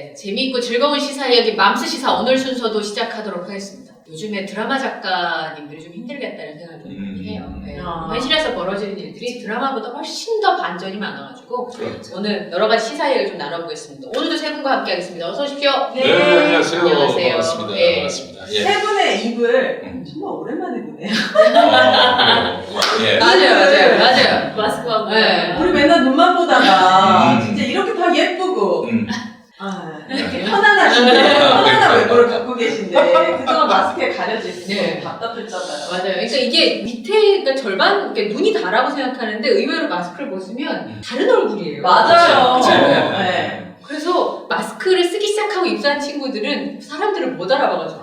네, 재미있고 즐거운 시사 이야기 맘스 시사 오늘 순서도 시작하도록 하겠습니다. 요즘에 드라마 작가님들이 좀 힘들겠다는 생각을 많이 해요. 네. 현실에서 벌어지는 일들이 드라마보다 훨씬 더 반전이 많아가지고 그렇죠. 오늘 여러 가지 시사 이야기를 좀 나눠보겠습니다. 오늘도 세 분과 함께 하겠습니다. 어서 오십시오. 네, 안녕하세요. 안녕하세요. 반갑습니다. 네. 반갑습니다. 예. 세 분의 입을 정말 오랜만에 보네요. 예. 맞아요. 마스크 하고. 네. 우리 맨날 눈만 보다가 진짜 이렇게 다 예쁘고 이렇게 편안하신데 편안한 외모를 갖고 계신데 그동안 마스크에 가려져 있어서 네. 답답했잖아요. 맞아요. 그러니까 이게 밑에 그러니까 절반 그러니까 눈이 다라고 생각하는데 의외로 마스크를 벗으면 다른 얼굴이에요. 맞아요. 그치? 네. 그래서 마스크를 쓰기 시작하고 입사한 친구들은 사람들을 못 알아봐가지고.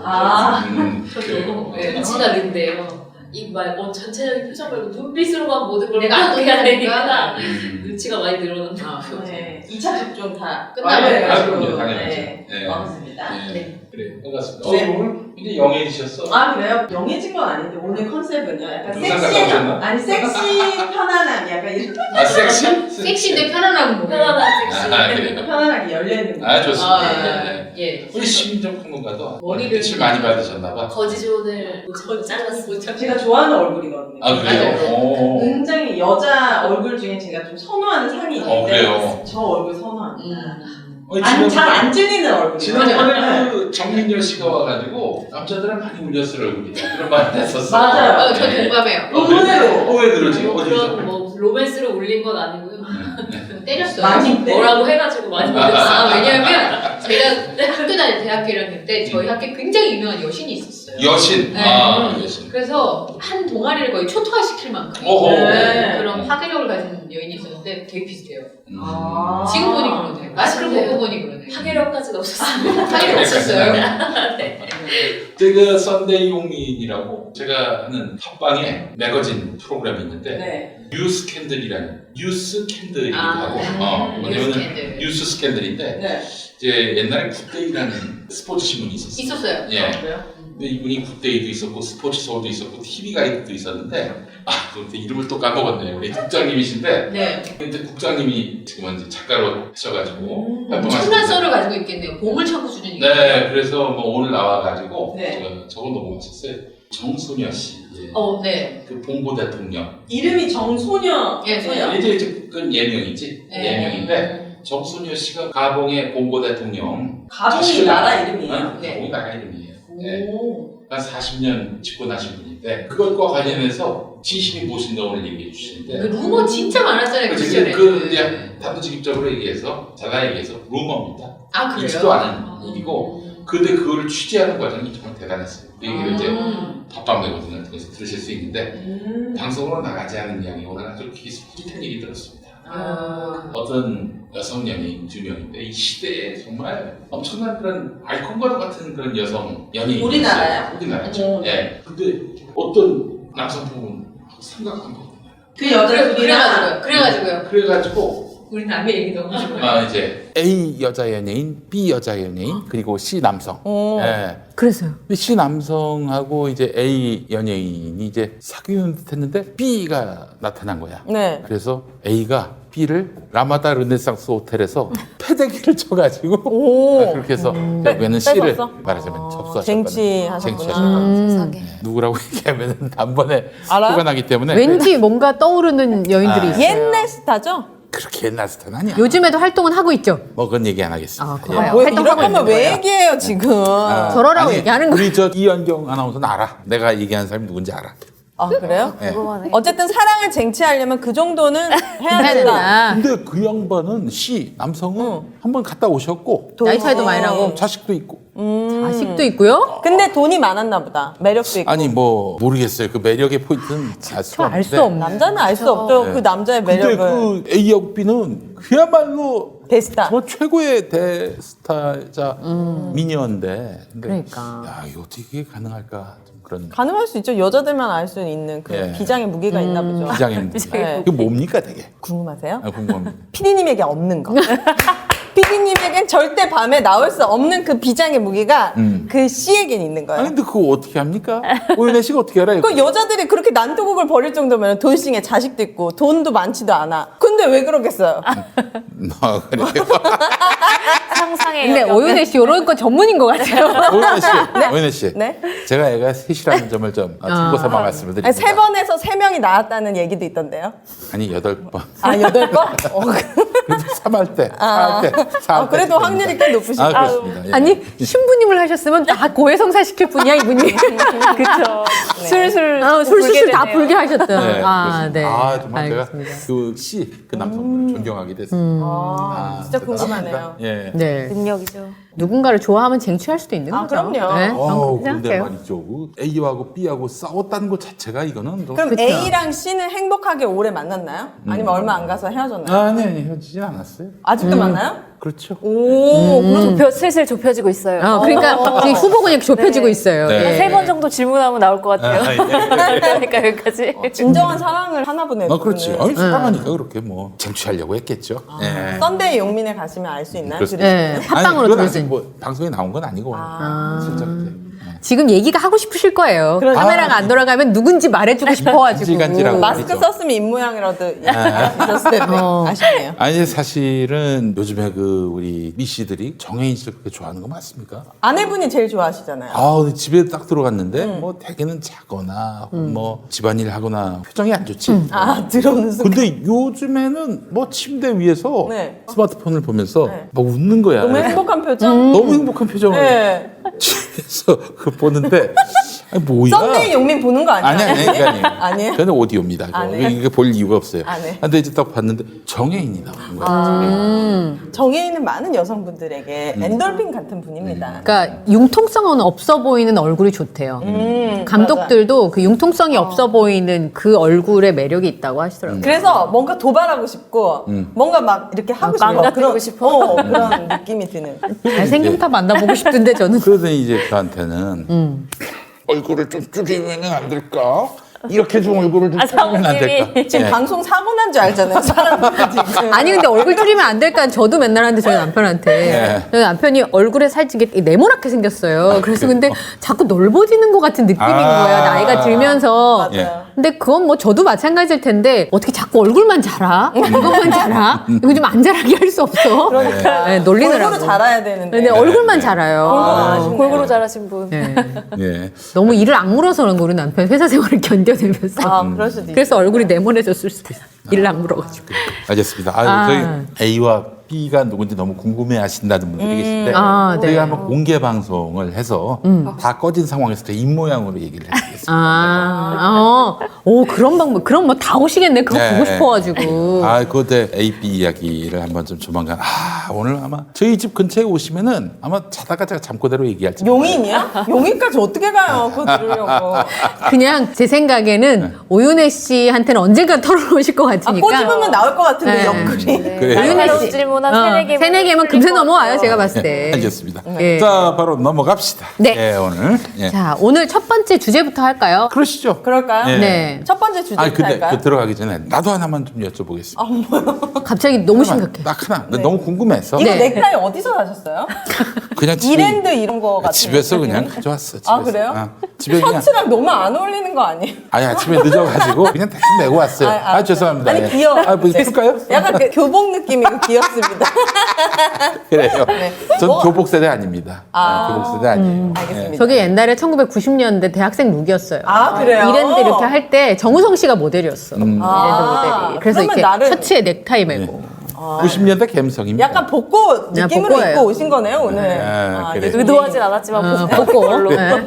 저도 눈치가 는데요. 입말 전체적인 표정 말고 눈빛으로만 모든 걸 내가 안 파악해야 보이니까. 되니까 눈치가 많이 늘어난다. 네. 2차 접종 다 끝나고. 완료해가지고 그럼요, 당연하죠. 네. 네. 반갑습니다. 네. 그래, 반갑습니다. 네. 오늘 이제 영예이셨어? 아 그래요? 영해진 건 아닌데 오늘 컨셉은요 약간 부산 갔다 섹시한 오셨나? 아니 섹시 편안함 약간 이런 섹시? 섹시인데 편안한 거. 편안한 섹시. 그래요? 편안하게 열려있는 거. 좋습니다. 네. 예. 우리 심정 평론가도 머리를 빛을 많이 받으셨나봐. 거지존을 잘랐어. 제가 좋아하는 얼굴이거든요. 그래요? 오. 굉장히 여자 얼굴 중에 제가 좀 선호하는 상이 있는데 그래요? 저 얼굴 선호합니다. 잘 안 찔리는 얼굴이에요. 지난번에 그 정민열 씨가 와가지고 남자들은 많이 울렸을 얼굴이다 그런 말을 했었어. 맞아요. 저 동감해요. 의외로 왜 그러지? 그런 어디서? 뭐 로맨스로 울린 건 아니고요. 때렸어요. 많이 뭐라고 해가지고 많이 울렸어요. 왜냐면 제가 학교 다닐 대학교 1학년 때 저희 학교에 굉장히 유명한 여신이 있었어요. 여신. 네. 여신. 그래서 한 동아리를 거의 초토화시킬 만큼 오호. 네. 그런 파괴력을 가진 여인이 있었는데 되게 비슷해요. 아. 지금 보니 그러네. 마스크를 맞아요. 벗고 보니 그러네. 파괴력까지는 없었습니다. 파괴력 없었어요. 제가 썬데이 용인이라고 제가 하는 팟빵에 매거진 프로그램이 있는데 네. 뉴스 캔들이라는 뉴스 캔들이기도 하고 뉴스 왜냐면 캔들. 뉴스 스캔들인데 네. 이제 옛날에 굿데이라는 스포츠 신문이 있었어요. 있었어요. 예. 그래요? 근데 이분이 굿데이도 있었고 스포츠 서울도 있었고 TV 가이드도 있었는데 그때 이름을 또 까먹었네요. 우리 국장님이신데 네. 근데 국장님이 지금은 이제 작가로 하셔가지고 엄청난 썰을 가지고 있겠네요. 보물창고 수준이니까. 네, 그래서 뭐 오늘 나와가지고 네. 제가 저걸 너무 멋있어요. 정소녀 씨, 예. 네. 그 봉고 대통령. 이름이 정소녀. 예, 소녀. 이제 그건 예명이지, 예명인데 정소녀 씨가 가봉의 봉고 대통령. 가봉이 나라 이름이에요. 네. 가봉이 나라 이름이에요. 네. 오. 한 40년 집권하신 분인데 그것과 관련해서 진심이 무엇인가 오늘 얘기해 주시는데. 그 루머 진짜 많았잖아요. 그 시절에. 그냥 단도직입적으로 얘기해서 잘라 얘기해서 루머입니다. 그래요? 있지도 않은 일이고. 근데 그거를 취재하는 과정이 정말 대단했어요. 그 얘기를 이제 밥밤내거든요. 그래서 들으실 수 있는데 방송으로 나가지 않은 이야기 오늘 아주 기특한 얘기 들었습니다. 어떤 여성 연예인 두 명인데 이 시대에 정말 엄청난 그런 아이콘과도 같은 그런 여성 연예인 우리나라요? 우리나라죠. 예. 근데 어떤 남성 부분 삼각관 거든요. 그 여자 그래가지고요. 그래가지고 우리 남의 얘기 너무 좋아요. 이제 A 여자 연예인, B 여자 연예인, 그리고 C 남성. 예. 그래서요. 근데 C 남성하고 이제 A 연예인이 이제 사귀는 듯했는데 B가 나타난 거야. 네. 그래서 A가 B를 라마다 르네상스 호텔에서 패대기를 쳐가지고 오. 그렇게 해서 결국에는 C를 뺏었어? 말하자면 접수하셨다는. 쟁취하셨구나. 쟁취하셨다는. 누구라고 얘기하면 단번에 알아요? 표가 나기 때문에 왠지 뭔가 떠오르는 여인들이 있어요. 옛날 스타죠? 그렇게 옛날 스타는 아니야. 요즘에도 활동은 하고 있죠. 뭐 그건 얘기 안 하겠습니다. 그래요? 예. 왜 활동하고 이럴 거면 있는 왜 거예요. 얘기해요 지금? 저러라고 아니, 얘기하는 거예요. 우리 저 이현경 아나운서는 알아. 내가 얘기하는 사람이 누군지 알아. 아 그래요? 예. 어쨌든 사랑을 쟁취하려면 그 정도는 해야 해야 된다. 된다. 근데 그 양반은 남성은 한번 갔다 오셨고 나이 차이도 많이 나고 자식도 있고. 자식도 있고요. 근데 돈이 많았나 보다. 매력도 있고. 아니 뭐 모르겠어요. 그 매력의 포인트는 알 수가 알 수 없는데. 없네. 남자는 알 수 없죠. 네. 그 남자의 근데 매력을. 그 A하고 B는 그야말로 대스타. 정말 최고의 대스타자 미녀인데. 근데 그러니까. 야 이거 어떻게 가능할까 좀 그런 가능할 수 있죠. 여자들만 알 수 있는 그 예. 비장의 무게가 있나 보죠. 비장의 무기. 네. 이게 뭡니까 되게? 궁금하세요? 궁금합니다. 피디님에게 없는 거. PD님에겐 절대 밤에 나올 수 없는 그 비장의 무기가 그 씨에겐 있는 거예요. 아니 근데 그거 어떻게 합니까? 오윤혜 씨가 어떻게 알아요? 그 여자들이 그렇게 난투극을 벌일 정도면 돌싱에 자식도 있고 돈도 많지도 않아. 근데 왜 그러겠어요? 그래요. 상상의 근데 영역을. 오윤혜 씨 이런 거 전문인 것 같아요. 오윤혜 씨, 오윤혜 씨. 네? 제가 애가 셋이라는 점을 좀 참고 삼아 말씀을 드립니다. 아니, 3번에서 3명이 나왔다는 얘기도 있던데요. 아니 8번. 아, 8번? 그래도 3할 때, 4할 때, 4할 때. 그래도 확률이 꽤 높으시다. 아 그렇습니다. 예. 아니 신부님을 하셨으면 다 고해성사 시킬 분이야 이분이. 그쵸. 술술 술술 다 불게 하셨던. 네, 아, 네. 아 정말 알겠습니다. 제가 그 남성분을 존경하게 됐습니다. 진짜 대단합니다. 궁금하네요. 예. 네. 능력이죠. 누군가를 좋아하면 쟁취할 수도 있는 아, 거죠. 그럼요. 네, 저는 그렇게 그런데 생각해요. 말이죠. A하고 B하고 싸웠다는 것 자체가 이거는 좀. 그럼 그쵸. A랑 C는 행복하게 오래 만났나요? 아니면 얼마 안 가서 헤어졌나요? 아니 헤어지진 않았어요. 아직도 만나요? 그렇죠. 오, 슬슬 좁혀지고 있어요. 그러니까 지금 후보가 이렇게 좁혀지고 있어요. 네. 예. 3번 정도 질문하면 나올 것 같아요. 그러니까 여기까지. 진정한 사랑을 하나 보네. 그렇지. 두 분은. 아니 사랑하니까 그렇게 뭐 쟁취하려고 했겠죠. 예. 썬데이 용민에 가시면 알 수 있나요? 그렇습니다. 네, 아니, 팟빵으로 그건 들을 수 아직 있는. 뭐 방송에 나온 건 아니고 슬쩍 이제. 지금 얘기가 하고 싶으실 거예요. 그러죠. 카메라가 안 돌아가면 누군지 말해주고 싶어가지고. 간질간질하고. 마스크 그렇죠. 썼으면 입모양이라도 있었을 텐데 아쉽네요. 아니 사실은 요즘에 그 우리 미 씨들이 정혜인 씨를 그렇게 좋아하는 거 맞습니까? 아내분이 제일 좋아하시잖아요. 아 근데 집에 딱 들어갔는데 뭐 대개는 자거나 뭐 집안일 하거나 표정이 안 좋지. 아, 들어오는 순간. 근데 요즘에는 뭐 침대 위에서 네. 스마트폰을 보면서 네. 막 웃는 거야. 너무 행복한 표정. 너무 행복한 표정을 네. 집에서 그 보는데 아니 뭐야? 썬데이 용민 보는 거 아니에요? 아니 아니에요. 아니에요? 저는 오디오입니다. 아, 네. 이게 볼 이유가 없어요. 아, 네. 근데 이제 딱 봤는데 정혜인이 나오는 거예요. 정혜인은 많은 여성분들에게 엔돌핀 같은 분입니다. 그러니까 융통성은 없어 보이는 얼굴이 좋대요. 음, 감독들도 그 융통성이 없어 보이는 그 얼굴에 매력이 있다고 하시더라고요. 그래서 뭔가 도발하고 싶고 뭔가 막 이렇게 하고 싶어. 망가뜨리고 싶어. 그런 느낌이 드는. 잘생긴 다 만나보고 싶던데 저는. 그러더니 이제 저한테는 얼굴을 좀 줄이면 안 될까? 이렇게 좀 얼굴을 좀 줄이면 안 될까? 지금 예. 방송 사고 난 줄 알잖아요. 사람들이 지금. 아니 근데 얼굴 줄이면 안 될까 저도 맨날 하는데 저희 남편한테 네. 저희 남편이 얼굴에 살찌게 네모나게 생겼어요. 그래서 근데 자꾸 넓어지는 것 같은 느낌인 거야 나이가 들면서. 맞아요. 근데 그건 뭐 저도 마찬가지일 텐데 어떻게 자꾸 얼굴만 자라? 이것만 자라? 이거 좀 안 자라게 할 수 없어? 그러니까. 네, 놀리느라고. 골고루 자라야 되는데. 근데 얼굴만 자라요. 아쉽네요. 골고루 잘하신 분. 네. 예. 너무 일을 악물어서 그런 거 우리 남편 회사 생활을 견뎌내면서. 아, 그럴 수도 있어. 그래서 얼굴이 네모내졌을 수도 있어. 일을 악물어가지고. 알겠습니다. 저희 A와 B가 누군지 너무 궁금해 하신다는 분들이 계신데 아, 네. 저희가 한번 공개 방송을 해서 다 꺼진 상황에서 제 입모양으로 얘기를 해드리겠습니다. 오, 그런 방법, 그럼 뭐 다 오시겠네. 그거 네. 보고 싶어가지고. 그때 A, B 이야기를 한번 좀 조만간 오늘 아마 저희 집 근처에 오시면은 아마 자다가 제가 잠꼬대로 얘기할지 용인이야? 용인까지 어떻게 가요? 그거 들으려고. 그냥 제 생각에는 오윤혜 씨한테는 언젠가 털어놓으실 것 아, 같으니까. 꼬집으면 나올 것 같은데, 네. 옆구리. 그래요. 오윤혜 바로 씨. 질문 한 세네 개면 세네 개면 금세 넘어와요, 제가 봤을 때. 알겠습니다. 예. 자, 바로 넘어갑시다. 네. 예, 오늘. 예. 자, 오늘 첫 번째 주제부터 할까요? 그러시죠. 그럴까요? 예. 네. 첫 번째 주제 근데 할까요? 그 들어가기 전에 나도 하나만 좀 여쭤보겠습니다. 갑자기 너무 심각해. 딱 하나. 너무 궁금해서. 이거 네. 넥타이 어디서 사셨어요? 그냥 집에, 이랜드 이런 거 같은 집에서 그냥 가져왔어. 집에서. 아, 그래요? 집에 그냥. 셔츠랑 너무 안 어울리는 거 아니에요? 아니, 아침에 늦어가지고 그냥 대충 메고 왔어요. 죄송합니다. 아니, 예. 귀여워. 뭐 풀까요? 약간 그 교복 느낌이고 귀엽습니다. 그래요. 전 뭐? 교복 세대 아닙니다. 교복 세대 아니에요. 알겠습니다. 저게 옛날에 1990년대 대학생 룩이었어요. 아, 그래요? 이랜드 이렇게 할 때 정우성 씨가 모델이었어. 이랜드 모델이. 그래서 그러면 이렇게 나름- 셔츠에 넥타이 매고. 90년대 감성입니다. 약간 복고 네, 느낌으로 복고예요. 입고 오신 거네요, 오늘. 그래요. 요즘 의도하진 않았지만 벗고. 별로. 네.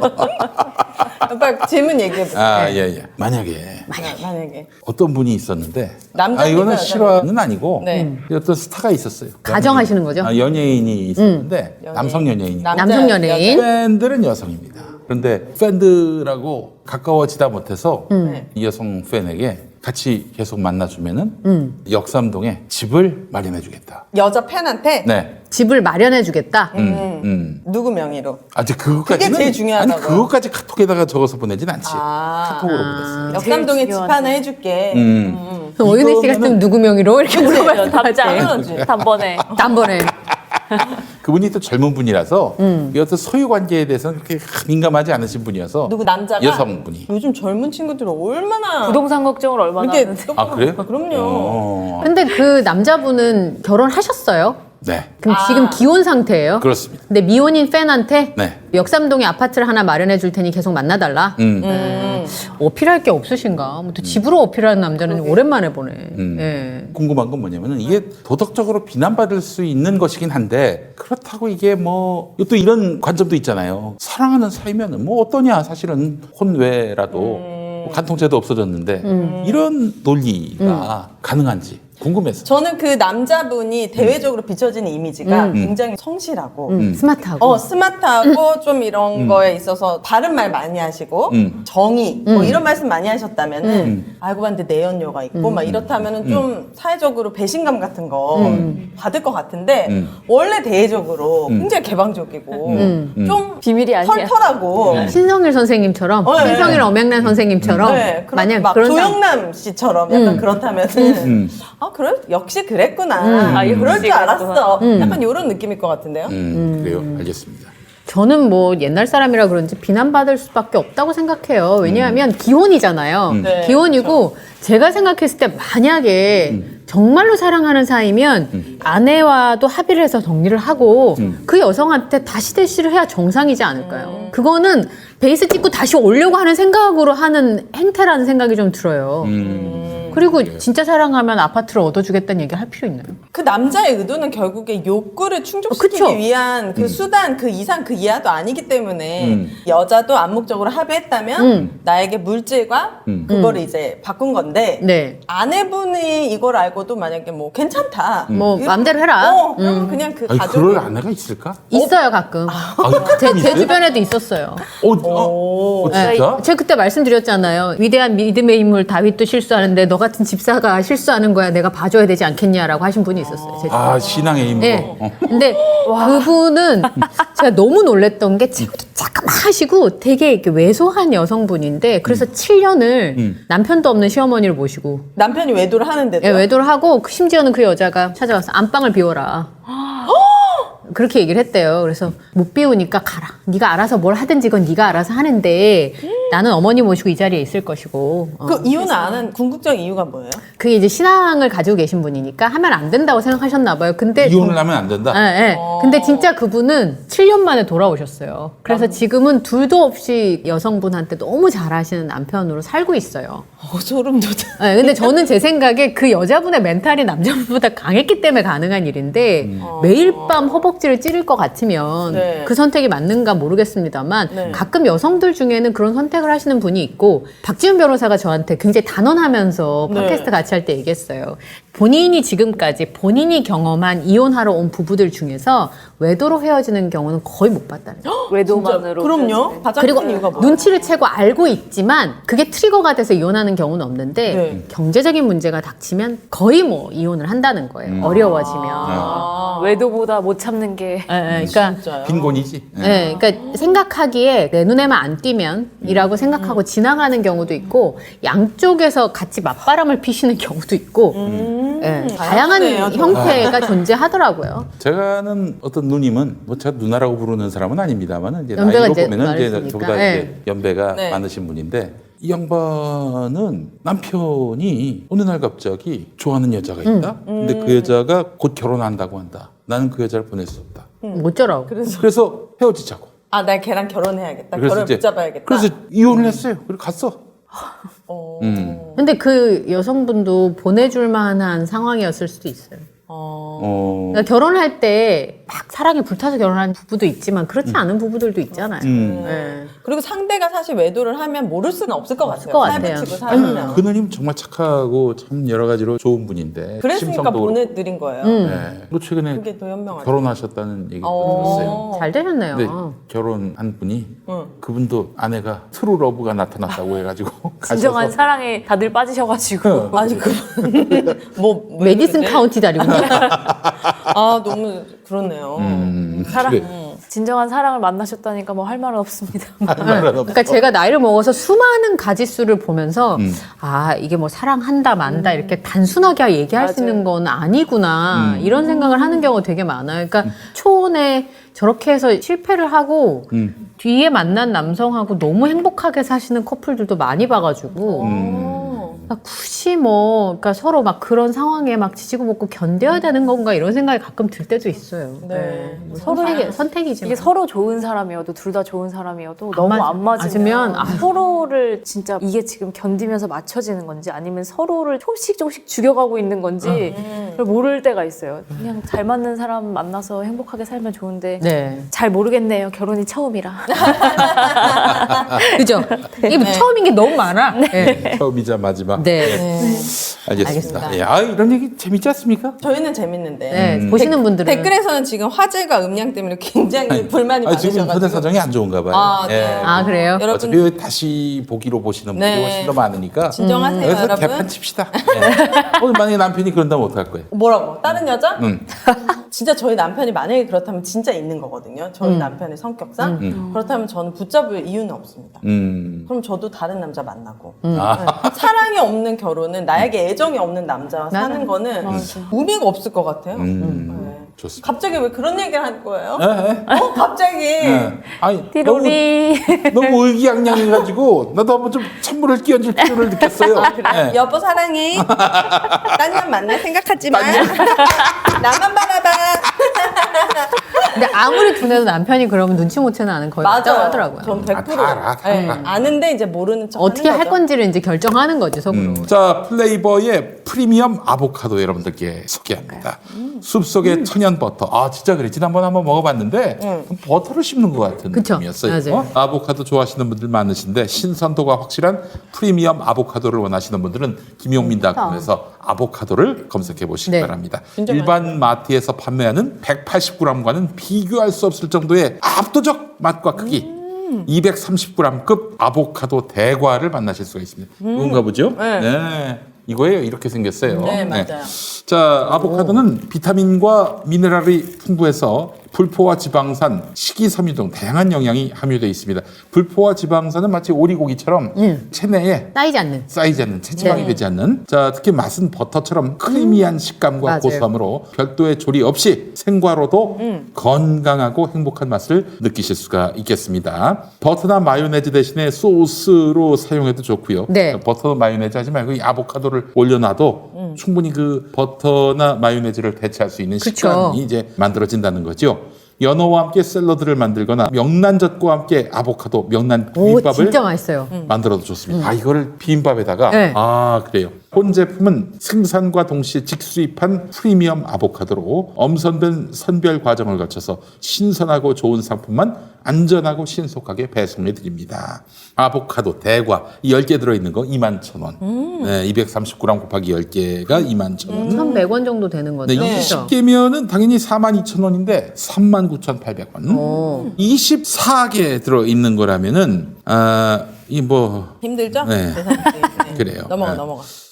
빨리 질문 얘기해보세요. 예. 만약에 만약에. 어떤 분이 있었는데 남자입니까, 이거는 여자입니까? 실화는 아니고 네. 어떤 스타가 있었어요. 가정하시는 거죠? 연예인이 있었는데 연예인. 남성 연예인이 남성 연예인. 팬들은 여성입니다. 그런데 팬들하고 가까워지다 못해서 네. 이 여성 팬에게 같이 계속 만나주면은 역삼동에 집을 마련해주겠다. 여자 팬한테 네. 집을 마련해 주겠다. 누구 명의로? 아직 그것까지는 그게 제일 중요하다고. 아니 그것까지 카톡에다가 적어서 보내진 않지. 아. 카톡으로 보냈어요. 역삼동에 집 중요하지. 하나 해줄게. 그럼 오윤혜 씨가 좀 누구 명의로 이렇게 물어봤을 것 답장 같아. 당연하지. 단번에. 단번에. 그분이 또 젊은 분이라서 이 어떤 소유 관계에 대해서는 그렇게 민감하지 않으신 분이어서 누구 남자가? 여성분이. 요즘 젊은 친구들 얼마나 부동산 걱정을 얼마나 이렇게 하는데. 아 그래요? 그럼요. 근데 그 남자분은 결혼하셨어요? 네, 그럼 지금 기혼 상태예요? 그렇습니다. 근데 미혼인 팬한테 네. 역삼동에 아파트를 하나 마련해 줄 테니 계속 만나달라. 어필할 게 없으신가? 뭐 또 집으로 어필하는 남자는 오랜만에 보네. 예. 궁금한 건 뭐냐면은 이게 도덕적으로 비난받을 수 있는 것이긴 한데 그렇다고 이게 뭐 또 이런 관점도 있잖아요. 사랑하는 사이면은 뭐 어떠냐 사실은 혼외라도 뭐 간통죄도 없어졌는데 이런 논리가 가능한지 궁금해서. 저는 그 남자분이 대외적으로 비춰지는 이미지가 굉장히 성실하고 스마트하고. 스마트하고 좀 이런 거에 있어서 바른 말 많이 하시고 정의 뭐 이런 말씀 많이 하셨다면은 알고 봤는데 내연녀가 있고 막 이렇다면은 좀 사회적으로 배신감 같은 거 받을 것 같은데 원래 대외적으로 굉장히 개방적이고 좀 비밀이 아니야. 털털하고 신성일 선생님처럼, 네. 신성일 엄영란 선생님처럼, 네, 만약 막 그런 사람- 조영남 씨처럼 약간 그렇다면은 아 그래 역시 그랬구나 아, 역시 그럴 줄 알았어 그랬구나. 약간 이런 느낌일 것 같은데요. 그래요. 알겠습니다. 저는 뭐 옛날 사람이라 그런지 비난받을 수밖에 없다고 생각해요. 왜냐하면 기혼이잖아요. 네, 기혼이고 제가 생각했을 때 만약에 정말로 사랑하는 사이면 아내와도 합의를 해서 정리를 하고 그 여성한테 다시 대시를 해야 정상이지 않을까요? 그거는 베이스 찍고 다시 오려고 하는 생각으로 하는 행태라는 생각이 좀 들어요. 그리고 진짜 사랑하면 아파트를 얻어주겠다는 얘기를 할 필요 있나요? 그 남자의 의도는 결국에 욕구를 충족시키기 그쵸. 위한 그 수단 그 이상 그 이하도 아니기 때문에 여자도 암묵적으로 합의했다면 나에게 물질과 그거를 이제 바꾼 건데 네. 아내분이 이걸 알고도 만약에 뭐 괜찮다 뭐 이렇게- 마음대로 해라. 그러면 그냥 그 아니, 가족 그럴 아내가 있을까? 있어요 가끔. 제 주변에도 있었어요. 진짜? 제가 그때 말씀드렸잖아요. 위대한 믿음의 인물 다윗도 실수하는데 너 같은 집사가 실수하는 거야. 내가 봐줘야 되지 않겠냐라고 하신 분이 있었어요. 제 주변에. 아 신앙의 힘으로. 네. 근데 그분은 제가 너무 놀랬던 게 잠깐만 하시고 되게 이렇게 왜소한 여성분인데 그래서 7년을 남편도 없는 시어머니를 모시고 남편이 외도를 하는데도 예, 외도를 하고 심지어는 그 여자가 찾아와서 안방을 비워라. 그렇게 얘기를 했대요. 그래서 못 비우니까 가라. 네가 알아서 뭘 하든지 그건 네가 알아서 하는데 나는 어머니 모시고 이 자리에 있을 것이고. 그 이혼을 안 한 궁극적인 이유가 뭐예요? 그게 이제 신앙을 가지고 계신 분이니까 하면 안 된다고 생각하셨나 봐요. 근데 이혼을 하면 안 된다. 예, 예. 근데 진짜 그분은 7년 만에 돌아오셨어요. 그래서 지금은 둘도 없이 여성분한테 너무 잘하시는 남편으로 살고 있어요. 소름 돋아. 예, 근데 저는 제 생각에 그 여자분의 멘탈이 남자분보다 강했기 때문에 가능한 일인데 매일 밤 허벅지를 찌를 것 같으면 네. 그 선택이 맞는가 모르겠습니다만 네. 가끔 여성들 중에는 그런 선택을 하시는 분이 있고 박지훈 변호사가 저한테 굉장히 단언하면서 네. 팟캐스트 같이 할 때 얘기했어요. 본인이 지금까지 본인이 경험한 이혼하러 온 부부들 중에서 외도로 헤어지는 경우는 거의 못 봤다는 거예요. 외도만으로. 그럼요. 가장 그리고 큰 이유가 뭐예요? 눈치를 채고 알고 있지만 그게 트리거가 돼서 이혼하는 경우는 없는데 네. 경제적인 문제가 닥치면 거의 뭐 이혼을 한다는 거예요. 어려워지면. 외도보다 못 참는 게. 그러니까 진짜요? 빈곤이지. 네, 그러니까 생각하기에 내 눈에만 안 띄면이라고 생각하고 지나가는 경우도 있고 양쪽에서 같이 맞바람을 피시는 경우도 있고 다양한 다양하네요, 형태가 존재하더라고요. 제가는 어떤 누님은 뭐 제가 누나라고 부르는 사람은 아닙니다만은 이제 연배가 나이로 이제 보면은 이제 많으시니까. 저보다 네. 이제 연배가 네. 많으신 분인데 이 양반은 남편이 어느 날 갑자기 좋아하는 여자가 있다. 근데 그 여자가 곧 결혼한다고 한다. 나는 그 여자를 보낼 수 없다. 어쩌라고. 그래서 헤어지자고. 아, 나 걔랑 결혼해야겠다. 그래서 결혼 이제- 붙잡아야겠다. 그래서 이혼을 했어요. 그리고 갔어. 근데 그 여성분도 보내줄 만한 상황이었을 수도 있어요. 그러니까 결혼할 때 막 사랑에 불타서 결혼하는 부부도 있지만 그렇지 않은 부부들도 있잖아요. 네. 그리고 상대가 사실 외도를 하면 모를 수는 없을 것 같아요. 것 같아요. 살붙이고 아니, 살면. 그 누님 정말 착하고 참 여러 가지로 좋은 분인데. 그랬으니까 심성도 그렇고. 보내드린 거예요. 네. 또 최근에 그게 더 현명하죠. 결혼하셨다는 얘기도 들었어요. 어. 잘 되셨네요. 근데 결혼한 분이 응. 그분도 아내가 트루 러브가 나타났다고 해가지고 진정한 가셔서 사랑에 다들 빠지셔가지고. 아니 그 뭐 메디슨 카운티 다리군요. 아 너무 그렇네요. 사랑. 그래. 진정한 사랑을 만나셨다니까 뭐 할 말은 없습니다. 그러니까 제가 나이를 먹어서 수많은 가지수를 보면서 아 이게 뭐 사랑한다 만다 이렇게 단순하게 얘기할 수 있는 건 아니구나 이런 생각을 하는 경우가 되게 많아요. 그러니까 초혼에 저렇게 해서 실패를 하고 뒤에 만난 남성하고 너무 행복하게 사시는 커플들도 많이 봐가지고 그러니까 굳이 뭐 그러니까 서로 막 그런 상황에 막 지지고 볶고 견뎌야 되는 건가 이런 생각이 가끔 들 때도 있어요. 네. 뭐 서로 선택이지만 이게 서로 좋은 사람이어도 둘 다 좋은 사람이어도 너무 안 맞으면 서로를 진짜 이게 지금 견디면서 맞춰지는 건지 아니면 서로를 조금씩 죽여가고 있는 건지 그걸 모를 때가 있어요. 그냥 잘 맞는 사람 만나서 행복하게 살면 좋은데 네. 잘 모르겠네요. 결혼이 처음이라. 그죠? 이게 처음인 게 너무 많아. 네. 처음이자 마지막. 네. 알겠습니다. 예, 아, 이런 얘기 재밌지 않습니까? 저희는 재밌는데. 네. 보시는 분들은 댓글에서는 지금 화질과 음량 때문에 굉장히 불만이 지금 인터넷 많으셔가지고. 사정이 안 좋은가 봐요. 아, 네. 예. 아 그래요? 여러분 어차피 다시 보기로 보시는 분들이 네. 훨씬 더 많으니까 진정하세요, 그래서 여러분. 개판 칩시다. 예. 오늘 만약에 남편이 그런다면 어떡할 거예요? 뭐라고? 다른 여자? 응. 진짜 저희 남편이 만약에 그렇다면 진짜 있는 거거든요. 저희 남편의 성격상. 그렇다면 저는 붙잡을 이유는 없습니다. 그럼 저도 다른 남자 만나고. 네. 사랑이 없는 결혼은 나에게 애정이 없는 남자와 사는 거는 의미가 없을 것 같아요. 네. 좋습니다. 갑자기 왜 그런 얘기를 할 거예요? 예, 예. 갑자기. 예. 아니 너무, 띠로리. 너무 의기양양해가지고 나도 한번 좀 찬물을 끼얹을 필요를 느꼈어요. 예. 여보 사랑해. 딴 년 만날 생각하지 마. 나만 바라봐. 근데 아무리 둔해도 남편이 그러면 눈치 못 채는 아는 거의 맞다고 하더라고요. 전 100%. 다 알아, 다 네, 알아. 아는데 이제 모르는 척 어떻게 하는 할 거죠. 건지를 이제 결정하는 거지 속으로. 자, 플레이버의 프리미엄 아보카도 여러분들께 소개합니다. 숲속의 천연 버터. 아, 진짜 그래. 지난번에 한번 먹어봤는데 버터를 씹는 것 같은 그쵸. 느낌이었어요. 맞아요. 아보카도 좋아하시는 분들 많으신데 신선도가 확실한 프리미엄 아보카도를 원하시는 분들은 김용민닷컴에서 아보카도를 검색해 보시기 네. 바랍니다. 일반 마트에서 판매하는 180g과는 비교할 수 없을 정도의 압도적 맛과 크기. 230g급 아보카도 대과를 만나실 수가 있습니다. 그건가 보죠? 네. 이거예요. 이렇게 생겼어요. 네, 맞아요. 자, 아보카도는 비타민과 미네랄이 풍부해서 불포화 지방산, 식이섬유 등 다양한 영양이 함유되어 있습니다. 불포화 지방산은 마치 오리고기처럼 체내에 쌓이지 않는 체지방이 네. 되지 않는. 자, 특히 맛은 버터처럼 크리미한 식감과 맞아요. 고소함으로 별도의 조리 없이 생과로도 건강하고 행복한 맛을 느끼실 수가 있겠습니다. 버터나 마요네즈 대신에 소스로 사용해도 좋고요. 네. 버터 마요네즈 하지 말고 이 아보카도를 올려놔도 충분히 그 버터나 마요네즈를 대체할 수 있는 그쵸. 식감이 이제 만들어진다는 거죠. 연어와 함께 샐러드를 만들거나 명란젓과 함께 아보카도 명란 오 비빔밥을 진짜 맛있어요. 만들어도 좋습니다. 아, 이거를 비빔밥에다가 네. 아, 그래요. 본 제품은 생산과 동시에 직수입한 프리미엄 아보카도로 엄선된 선별 과정을 거쳐서 신선하고 좋은 상품만 안전하고 신속하게 배송해 드립니다. 아보카도 대과 이 10개 들어있는 거 21,000원. 네, 230g 곱하기 10개가 21,000원. 1,100원 정도 되는 거죠. 네, 그렇죠? 20개면은 당연히 42,000원인데 39,800원. 24개 들어있는 거라면은 이 뭐 힘들죠? 네. 네. 그래요. 넘어가.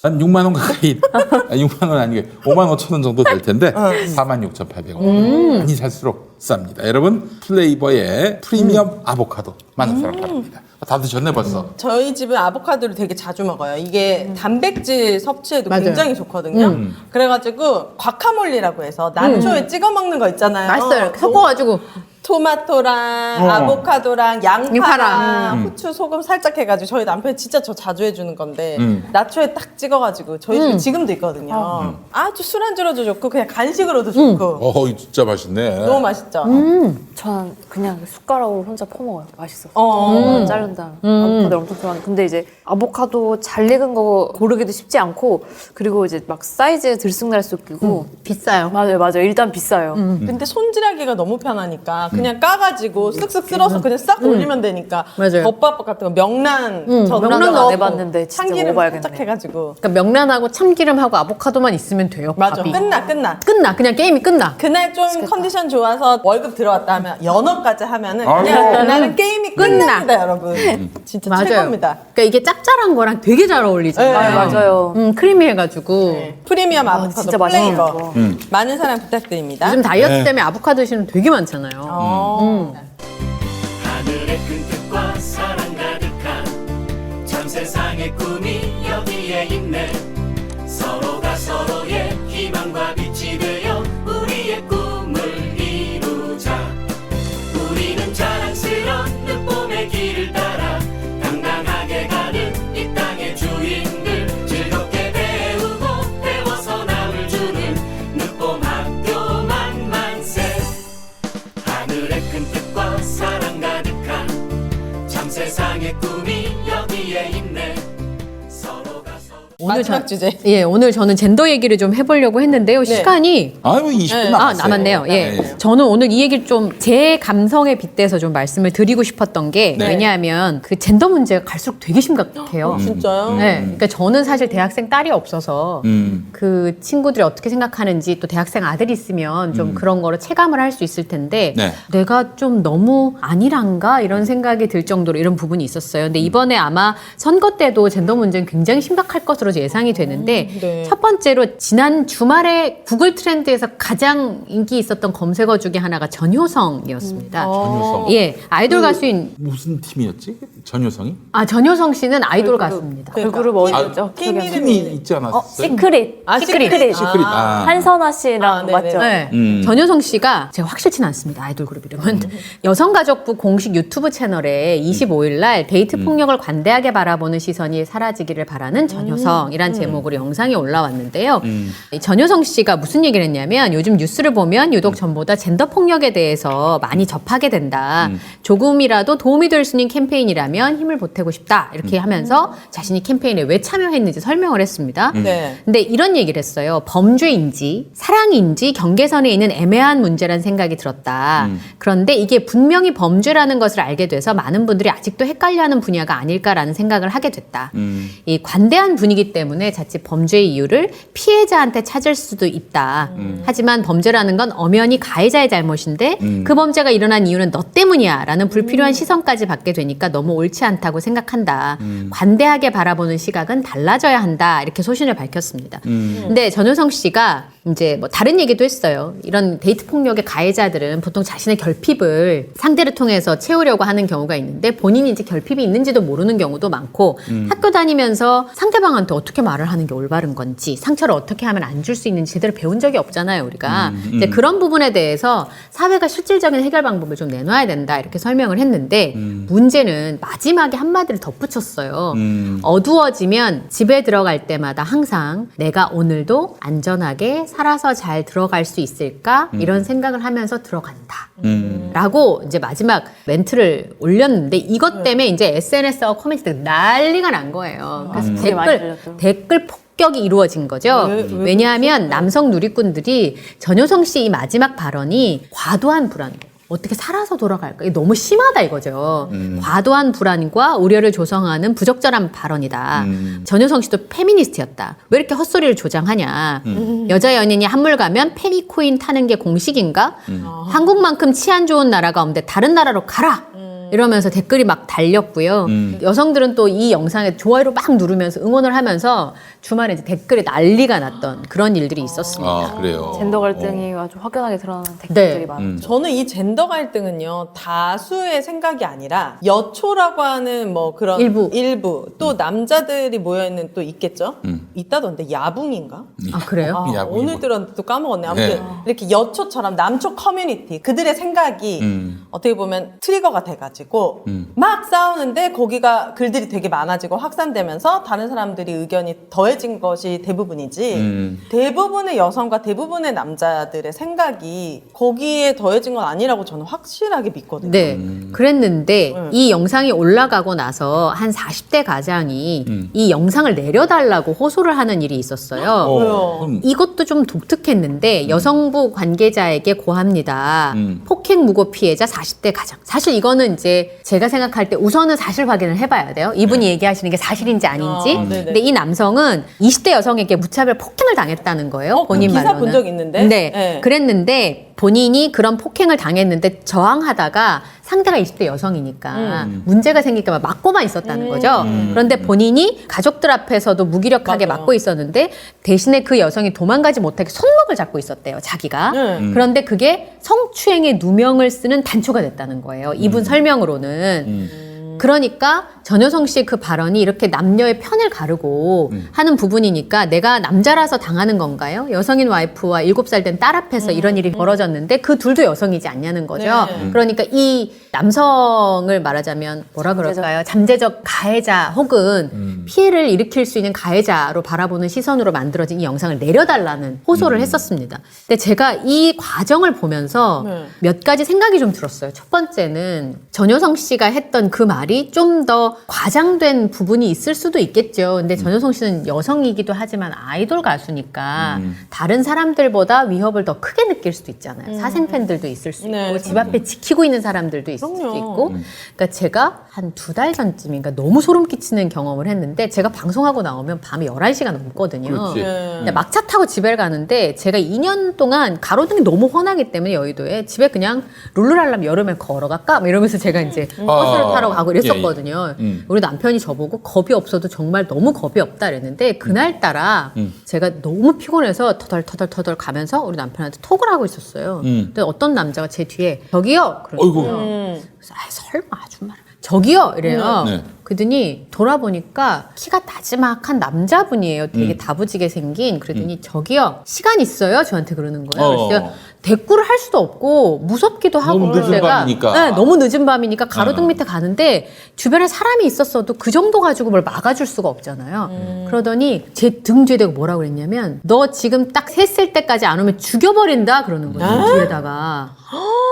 한 6만 원 가까이 6만 원 아니고 5만 5천 원 정도 될 텐데 46,800원. 많이 살수록 쌉니다. 여러분 플레이버의 프리미엄 아보카도 많은 사랑 바랍니다. 다 드셨네 벌써. 저희 집은 아보카도를 되게 자주 먹어요. 이게 단백질 섭취에도 맞아요. 굉장히 좋거든요. 그래가지고 과카몰리라고 해서 나초에 찍어 먹는 거 있잖아요. 맛있어요. 이렇게 섞어가지고 토마토랑 아보카도랑 양파랑 양파랑. 후추 소금 살짝 해가지고 저희 남편이 진짜 저 자주 해주는 건데 나초에 딱 찍어가지고 저희 집에 지금도 있거든요. 아주 술안주로도 좋고 그냥 간식으로도 좋고 진짜 맛있네. 너무 맛있죠. 전 그냥 숟가락으로 혼자 퍼먹어요. 맛있어서. 자른 다음. 아보카도 엄청 좋아하는데. 근데 이제 아보카도 잘 익은 거 고르기도 쉽지 않고, 그리고 이제 막 사이즈 들쑥날쑥이고. 비싸요. 맞아요. 일단 비싸요. 근데 손질하기가 너무 편하니까 그냥 까가지고 쓱쓱 쓸어서 그냥 싹 올리면 되니까 맞아요. 덮밥 같은 거 명란 명란 안 넣고 해봤는데 진짜 참기름 먹어봐야겠네. 살짝 해가지고 그러니까 명란하고 참기름하고 아보카도만 있으면 돼요. 맞아 밥이. 끝나 끝나. 그냥 게임이 끝나. 그날 좀 컨디션 좋아서 월급 들어왔다 하면 하면 연어까지 하면은 아이고. 그냥 그날은 게임이 끝납니다, 여러분. 진짜 맞아요. 최고입니다. 그러니까 이게 짭짤한 거랑 되게 잘 어울리잖아요. 네, 맞아요. 크리미해가지고. 네. 프리미엄 아보카도 진짜 맛있는 플레이버. 거. 많은 사랑 부탁드립니다. 요즘 다이어트 네. 때문에 아보카도 드시는 되게 많잖아요. 하늘의 큰 뜻과 사랑 가득한 전 세상의 꿈이 여기에 있네. 서로가 서로의 희망과 빛이 되어 우리의 꿈을 이루자. 우리는 자랑스런 눈봄의 길을 따라 당당하게 가는 이 땅의 주인들. 즐겁게 배우고 배워서 남을 주는 눈봄 학교 만만세. 하늘의 큰 뜻과 사랑 가득한 전 세상의 꿈이 여기에 있네. 서로가 서로 마지막 주제. 예, 오늘 저는 젠더 얘기를 좀 해보려고 했는데요. 시간이 아유 20분 남았네요. 예. 네. 저는 오늘 이 얘기를 좀 제 감성에 빗대서 좀 말씀을 드리고 싶었던 게 네. 왜냐하면 그 젠더 문제가 갈수록 되게 심각해요. 진짜요? 네. 그러니까 저는 사실 대학생 딸이 없어서 그 친구들이 어떻게 생각하는지 또 대학생 아들이 있으면 좀 그런 거를 체감을 할 수 있을 텐데 네. 내가 좀 너무 아니란가 이런 생각이 들 정도로 이런 부분이 있었어요. 근데 이번에 아마 선거 때도 젠더 문제는 굉장히 심각할 것으로 예상이 되는데 네. 첫 번째로 지난 주말에 구글 트렌드에서 가장 인기 있었던 검색어 중에 하나가 전효성이었습니다. 전효성. 예, 아이돌 가수인 무슨 팀이었지? 전효성이? 전효성 씨는 아이돌 가수입니다. 얼굴을 뭐였죠? 팀 팀이 이름이 있지 않았어요? 시크릿. 시크릿. 시크릿. 아. 한선아 씨랑 네네. 맞죠? 네. 전효성 씨가 제가 확실치는 않습니다. 아이돌 그룹 이름은. 여성가족부 공식 유튜브 채널에 25일 날 데이트 폭력을 관대하게 바라보는 시선이 사라지기를 바라는 전효성이란 제목으로 영상이 올라왔는데요. 이 전효성 씨가 무슨 얘기를 했냐면 요즘 뉴스를 보면 유독 전보다 젠더 폭력에 대해서 많이 접하게 된다. 조금이라도 도움이 될 수 있는 캠페인이라면 힘을 보태고 싶다. 이렇게 하면서 자신이 캠페인에 왜 참여했는지 설명을 했습니다. 네. 근데 이런 얘기를 했어요. 범죄인지 사랑인지 경계선에 있는 애매한 문제라는 생각이 들었다. 그런데 이게 분명히 범죄라는 것을 알게 돼서 많은 분들이 아직도 헷갈려하는 분야가 아닐까라는 생각을 하게 됐다. 이 관대한 분위기 때문에 자칫 범죄의 이유를 피해자한테 찾을 수도 있다. 하지만 범죄라는 건 엄연히 가해자의 잘못인데 그 범죄가 일어난 이유는 너 때문이야 라는 불필요한 시선까지 받게 되니까 너무 옳지 않다고 생각한다. 관대하게 바라보는 시각은 달라져야 한다. 이렇게 소신을 밝혔습니다. 근데 전효성 씨가 이제 뭐 다른 얘기도 했어요. 이런 데이트 폭력의 가해자들은 보통 자신의 결핍을 상대를 통해서 채우려고 하는 경우가 있는데 본인이 이제 결핍이 있는지도 모르는 경우도 많고 학교 다니면서 상대방한테 어떻게 말을 하는 게 올바른 건지 상처를 어떻게 하면 안 줄 수 있는지 제대로 배운 적이 없잖아요, 우리가. 이제 그런 부분에 대해서 사회가 실질적인 해결 방법을 좀 내놔야 된다 이렇게 설명을 했는데 문제는 마지막에 한마디를 덧붙였어요. 어두워지면 집에 들어갈 때마다 항상 내가 오늘도 안전하게 살아서 잘 들어갈 수 있을까 이런 생각을 하면서 들어간다. 라고 이제 마지막 멘트를 올렸는데 이것 때문에 이제 SNS와 커뮤니티가 난리가 난 거예요. 그래서 되게 많이 들렸죠. 댓글 폭격이 이루어진 거죠. 왜냐하면 남성 누리꾼들이 전효성 씨 이 마지막 발언이 과도한 불안. 어떻게 살아서 돌아갈까? 이게 너무 심하다 이거죠. 과도한 불안과 우려를 조성하는 부적절한 발언이다. 전효성 씨도 페미니스트였다. 왜 이렇게 헛소리를 조장하냐. 여자 연인이 한물 가면 페미코인 타는 게 공식인가? 한국만큼 치안 좋은 나라가 없는데 다른 나라로 가라. 이러면서 댓글이 막 달렸고요. 여성들은 또 이 영상에 좋아요를 막 누르면서 응원을 하면서 주말에 이제 댓글에 난리가 났던 그런 일들이 있었습니다. 아 그래요. 젠더 갈등이 아주 확연하게 드러나는 댓글들이 네. 많았죠. 저는 이 젠더 갈등은요 다수의 생각이 아니라 여초라고 하는 뭐 그런 일부 또 남자들이 모여있는 또 있겠죠. 있다던데 야붕인가? 아 그래요? 야붕이 오늘 뭐- 들었는데 또 까먹었네. 아무튼 네. 이렇게 여초처럼 남초 커뮤니티 그들의 생각이 어떻게 보면 트리거가 돼가지고 막 싸우는데 거기가 글들이 되게 많아지고 확산되면서 다른 사람들이 의견이 더해진 것이 대부분이지 대부분의 여성과 대부분의 남자들의 생각이 거기에 더해진 건 아니라고 저는 확실하게 믿거든요. 네, 그랬는데 이 영상이 올라가고 나서 한 40대 가장이 이 영상을 내려달라고 호소를 하는 일이 있었어요. 왜요? 이것도 좀 독특했는데 여성부 관계자에게 고합니다. 폭행 무고 피해자 40대 가장. 사실 이거는 이제 제가 생각할 때 우선은 사실 확인을 해봐야 돼요. 이분이 얘기하시는 게 사실인지 아닌지. 네네. 근데 이 남성은 20대 여성에게 무차별 폭행을 당했다는 거예요. 본인 그 기사 말로는. 본 적 있는데? 네. 네. 그랬는데 본인이 그런 폭행을 당했는데 저항하다가 상대가 20대 여성이니까 문제가 생길까 봐 막고만 있었다는 거죠. 그런데 본인이 가족들 앞에서도 무기력하게 맞아요. 막고 있었는데 대신에 그 여성이 도망가지 못하게 손목을 잡고 있었대요, 자기가. 그런데 그게 성추행의 누명을 쓰는 단초가 됐다는 거예요. 이분 설명으로는. 그러니까 전효성 씨의 그 발언이 이렇게 남녀의 편을 가르고 하는 부분이니까 내가 남자라서 당하는 건가요? 여성인 와이프와 7살 된 딸 앞에서 이런 일이 벌어졌는데 그 둘도 여성이지 않냐는 거죠. 그러니까 이 남성을 말하자면 뭐라 그럴까요? 잠재적 가해자 혹은 피해를 일으킬 수 있는 가해자로 바라보는 시선으로 만들어진 이 영상을 내려달라는 호소를 했었습니다. 근데 제가 이 과정을 보면서 몇 가지 생각이 좀 들었어요. 첫 번째는 전효성 씨가 했던 그 말이 좀 더 과장된 부분이 있을 수도 있겠죠. 근데 전효성 씨는 여성이기도 하지만 아이돌 가수니까 다른 사람들보다 위협을 더 크게 느낄 수도 있잖아요. 사생팬들도 있을 수 있고 네, 집 앞에 지키고 있는 사람들도 있을 수도 그럼요. 있고. 그러니까 제가 한 2달 전쯤인가 너무 소름 끼치는 경험을 했는데 제가 방송하고 나오면 밤에 11시가 넘거든요. 그렇지. 근데 막차 타고 집에 가는데 제가 2년 동안 가로등이 너무 훤하기 때문에 여의도에 집에 그냥 룰루랄람 여름에 걸어갈까? 막 이러면서 제가 이제 버스를 타러 가고 이랬었거든요. 우리 남편이 저보고 겁이 없어도 정말 너무 겁이 없다 그랬는데 그날따라 제가 너무 피곤해서 터덜터덜 가면서 우리 남편한테 톡을 하고 있었어요. 근데 어떤 남자가 제 뒤에 저기요! 그러더라고요. 그래서 설마 아줌마를 저기요! 이래요. 네. 그러더니 돌아보니까 키가 나지막한 남자분이에요. 되게 다부지게 생긴. 그러더니 저기요 시간 있어요? 저한테 그러는 거예요. 그래서 제가 대꾸를 할 수도 없고 무섭기도 하고 너무 늦은 제가 밤이니까. 네, 너무 늦은 밤이니까 가로등 밑에 가는데 주변에 사람이 있었어도 그 정도 가지고 뭘 막아줄 수가 없잖아요. 그러더니 제 등 뒤에 대고 뭐라고 그랬냐면 너 지금 딱 셌을 때까지 안 오면 죽여버린다 그러는 거예요. 뒤에다가.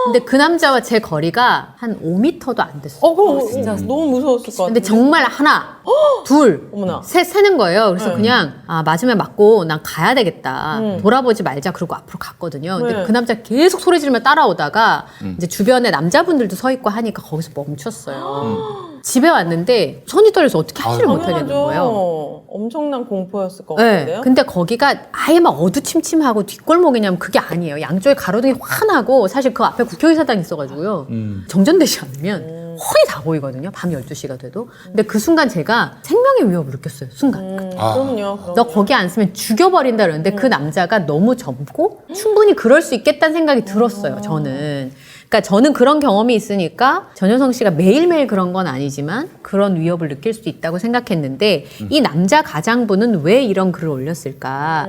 근데 그 남자와 제 거리가 한 5m도 안 됐어요. 그럼 진짜 너무 무서웠을 것 같아. 근데 정말 하나, 둘, 어머나. 셋 세는 거예요. 그래서 그냥 맞으면 맞고 난 가야 되겠다. 돌아보지 말자. 그러고 앞으로 갔거든요. 근데 네. 그 남자 계속 소리 지르며 따라오다가 이제 주변에 남자분들도 서 있고 하니까 거기서 멈췄어요. 집에 왔는데 손이 떨려서 어떻게 하지를 못하겠는 거예요. 당연하죠. 엄청난 공포였을 것 네. 같은데요. 근데 거기가 아예 막 어두침침하고 뒷골목이냐면 그게 아니에요. 양쪽에 가로등이 환하고 사실 그 앞에 국회의사당이 있어가지고요. 정전되지 않으면 훤히 다 보이거든요. 밤 12시가 돼도. 근데 그 순간 제가 생명의 위협을 느꼈어요. 순간. 그럼요. 너 거기 안 쓰면 죽여버린다 그러는데 그 남자가 너무 젊고 충분히 그럴 수 있겠다는 생각이 들었어요. 저는. 그러니까 저는 그런 경험이 있으니까 전효성 씨가 매일매일 그런 건 아니지만 그런 위협을 느낄 수 있다고 생각했는데 이 남자 가장분은 왜 이런 글을 올렸을까?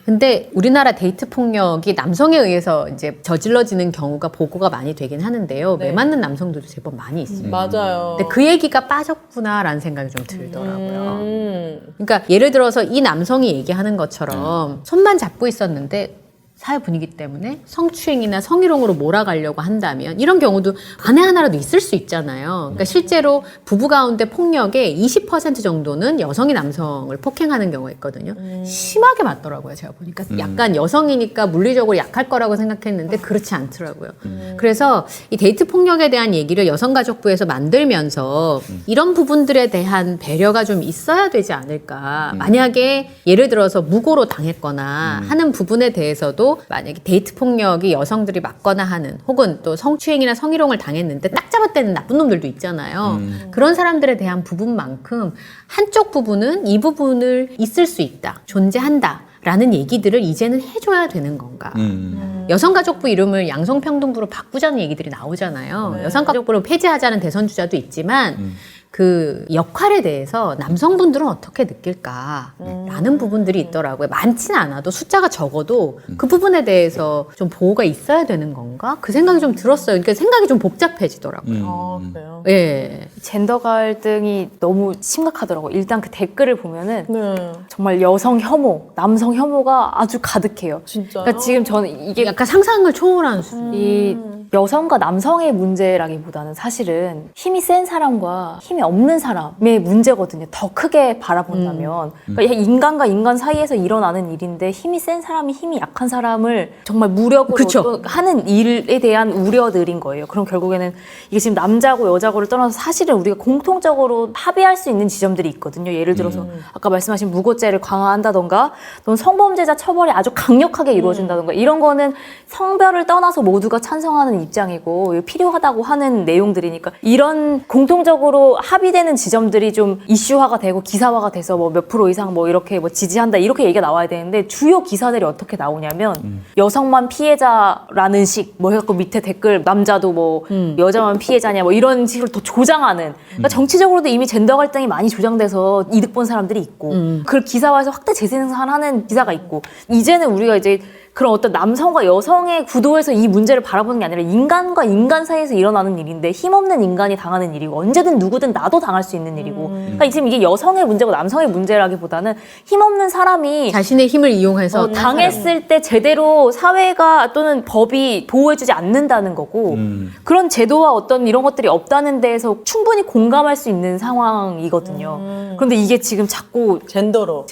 근데 우리나라 데이트 폭력이 남성에 의해서 이제 저질러지는 경우가 보고가 많이 되긴 하는데요. 매 맞는 남성들도 제법 많이 있습니다. 맞아요. 근데 그 얘기가 빠졌구나라는 생각이 좀 들더라고요. 그러니까 예를 들어서 이 남성이 얘기하는 것처럼 손만 잡고 있었는데 사회 분위기 때문에 성추행이나 성희롱으로 몰아가려고 한다면 이런 경우도 아내 하나라도 있을 수 있잖아요. 그러니까 실제로 부부 가운데 폭력의 20% 정도는 여성이 남성을 폭행하는 경우가 있거든요. 심하게 맞더라고요. 제가 보니까 약간 여성이니까 물리적으로 약할 거라고 생각했는데 그렇지 않더라고요. 그래서 이 데이트 폭력에 대한 얘기를 여성가족부에서 만들면서 이런 부분들에 대한 배려가 좀 있어야 되지 않을까. 만약에 예를 들어서 무고로 당했거나 하는 부분에 대해서도 만약에 데이트 폭력이 여성들이 맞거나 하는 혹은 또 성추행이나 성희롱을 당했는데 딱 잡아떼는 나쁜 놈들도 있잖아요. 그런 사람들에 대한 부분만큼 한쪽 부분은 이 부분을 있을 수 있다. 존재한다. 라는 얘기들을 이제는 해줘야 되는 건가. 여성가족부 이름을 양성평등부로 바꾸자는 얘기들이 나오잖아요. 여성가족부를 폐지하자는 대선 주자도 있지만 그 역할에 대해서 남성분들은 어떻게 느낄까라는 부분들이 있더라고요. 많지는 않아도 숫자가 적어도 그 부분에 대해서 좀 보호가 있어야 되는 건가? 그 생각이 좀 들었어요. 그러니까 생각이 좀 복잡해지더라고요. 그래요? 예. 젠더 갈등이 너무 심각하더라고요. 일단 그 댓글을 보면은 네. 정말 여성 혐오, 남성 혐오가 아주 가득해요. 진짜요? 그러니까 지금 저는 이게 약간 상상을 초월한 수준. 이 여성과 남성의 문제라기보다는 사실은 힘이 센 사람과 힘이 없는 사람의 문제거든요. 더 크게 바라본다면. 그러니까 인간과 인간 사이에서 일어나는 일인데 힘이 센 사람이 힘이 약한 사람을 정말 무력으로 그쵸. 또 하는 일에 대한 우려들인 거예요. 그럼 결국에는 이게 지금 남자고 여자고를 떠나서 사실은 우리가 공통적으로 합의할 수 있는 지점들이 있거든요. 예를 들어서 아까 말씀하신 무고죄를 강화한다던가 또는 성범죄자 처벌이 아주 강력하게 이루어진다던가 이런 거는 성별을 떠나서 모두가 찬성하는 입장이고 필요하다고 하는 내용들이니까 이런 공통적으로 합의되는 지점들이 좀 이슈화가 되고 기사화가 돼서 뭐 몇 프로 이상 뭐 이렇게 뭐 지지한다 이렇게 얘기가 나와야 되는데 주요 기사들이 어떻게 나오냐면 여성만 피해자라는 식 뭐 해갖고 밑에 댓글 남자도 뭐 여자만 피해자냐 뭐 이런 식으로 더 조장하는 그러니까 정치적으로도 이미 젠더 갈등이 많이 조장돼서 이득 본 사람들이 있고 그걸 기사화해서 확대 재생산하는 기사가 있고 이제는 우리가 이제 그런 어떤 남성과 여성의 구도에서 이 문제를 바라보는 게 아니라 인간과 인간 사이에서 일어나는 일인데 힘없는 인간이 당하는 일이고 언제든 누구든 나도 당할 수 있는 일이고 그러니까 지금 이게 여성의 문제고 남성의 문제라기보다는 힘없는 사람이 자신의 힘을 이용해서 당했을 때 제대로 사회가 또는 법이 보호해주지 않는다는 거고 그런 제도와 어떤 이런 것들이 없다는 데에서 충분히 공감할 수 있는 상황이거든요. 그런데 이게 지금 자꾸 젠더로